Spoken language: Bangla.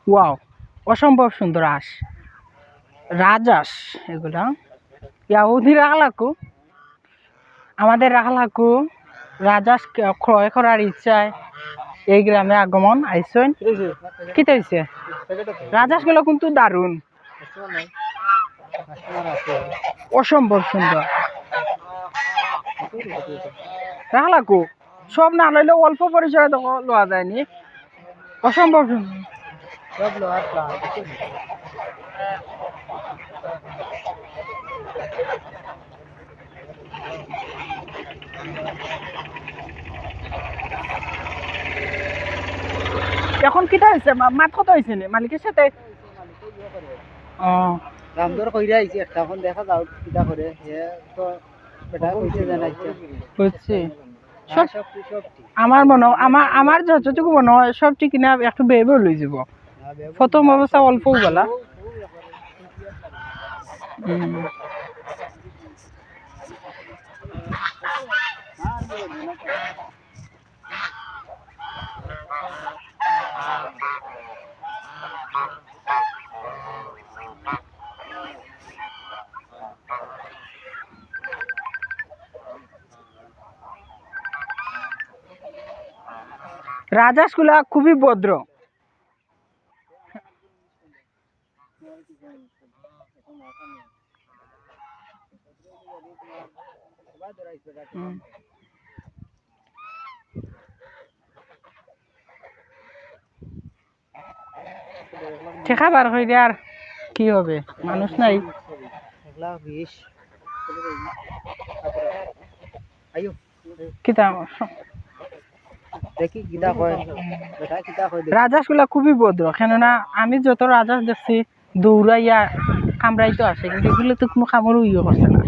ওয়াও, অসম্ভব সুন্দর হাঁস, রাজহাঁস এগুলা। ইয়াহুদি রাখলাকু, আমাদের রাখলাকু রাজহাঁস ক্রয় করার ইচ্ছায় এই গ্রামে আগমন আইসেন। কি হয়েছে? রাজহাঁসগুলো কিন্তু দারুণ, অসম্ভব সুন্দর। রাখলাকু সব না লইলেও অল্প পরিসরে লওয়া যায়নি, অসম্ভব সুন্দর। এখন কিটা হয়েছে? মাত কত হয়েছে মালিকের সাথে? দাম দর কইরা আইছি একটা, এখন দেখা যাও কিটা করে। হে তো বেটা কইছে জানাইছে বুঝছি। সব আমার মনে আমার যতটুকু মনে হয় সব ঠিক না, একটু বেবে লই যাব। প্রথম অবস্থা অল্প বেলা। রাজহাঁসগুলা খুবই ভদ্র। খাবার হইলে আর কি হবে, মানুষ নাই। রাজহাঁসগুলা খুবই ভদ্র, কেননা আমি যত রাজহাঁস দেখছি দৌড়াইয়া কামড়াইতে আসে, কিন্তু এগুলো তো কোনো কামড়ও ইয়ে করছে না।